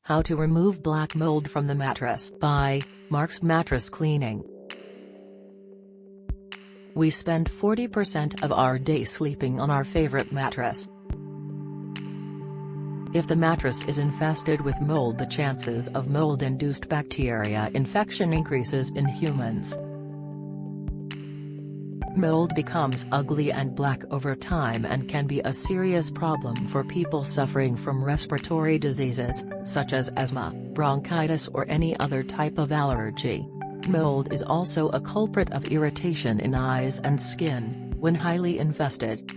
How to remove black mold from the mattress by Mark's Mattress Cleaning. We spend 40% of our day sleeping on our favorite mattress. If the mattress is infested with mold, the chances of mold-induced bacteria infection increases in humans. Mold becomes ugly and black over time and can be a serious problem for people suffering from respiratory diseases, such as asthma, bronchitis or any other type of allergy. Mold is also a culprit of irritation in eyes and skin, when highly infested.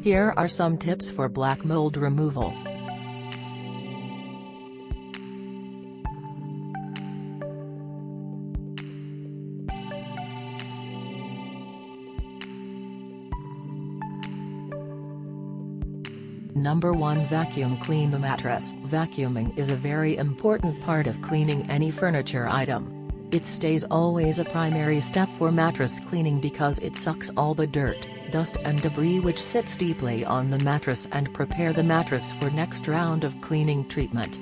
Here are some tips for black mold removal. Number 1. Vacuum clean the mattress. Vacuuming is a very important part of cleaning any furniture item. It stays always a primary step for mattress cleaning because it sucks all the dirt, dust and debris which sits deeply on the mattress and prepare the mattress for next round of cleaning treatment.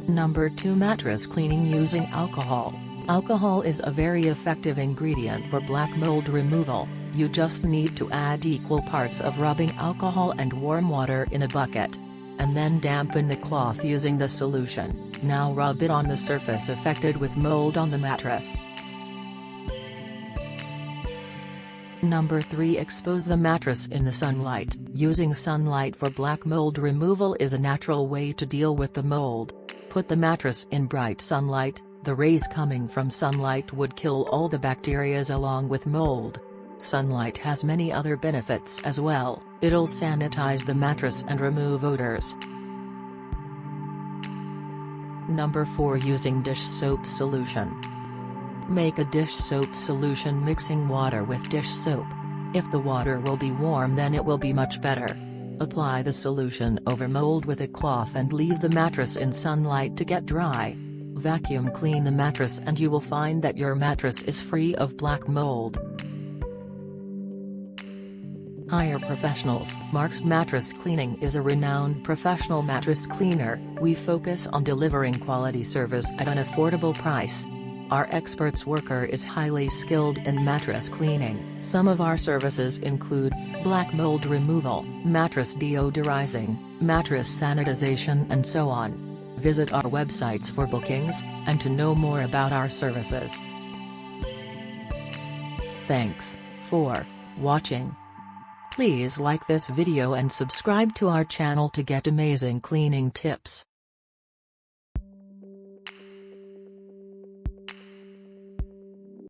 Number 2. Mattress cleaning using alcohol. Alcohol is a very effective ingredient for black mold removal. You just need to add equal parts of rubbing alcohol and warm water in a bucket. And then dampen the cloth using the solution. Now rub it on the surface affected with mold on the mattress. Number 3. Expose the mattress in the sunlight. Using sunlight for black mold removal is a natural way to deal with the mold. Put the mattress in bright sunlight. The rays coming from sunlight would kill all the bacteria along with mold. Sunlight has many other benefits as well. It'll sanitize the mattress and remove odors. Number 4. Using dish soap solution. Make a dish soap solution mixing water with dish soap. If the water will be warm, then it will be much better. Apply the solution over mold with a cloth and leave the mattress in sunlight to get dry. Vacuum clean the mattress and you will find that your mattress is free of black mold. Hire professionals. Mark's Mattress Cleaning is a renowned professional mattress cleaner. We focus on delivering quality service at an affordable price. Our experts worker is highly skilled in mattress cleaning. Some of our services include black mold removal, mattress deodorizing, mattress sanitization and so on. Visit our websites for bookings, and to know more about our services. Thanks for watching. Please like this video and subscribe to our channel to get amazing cleaning tips.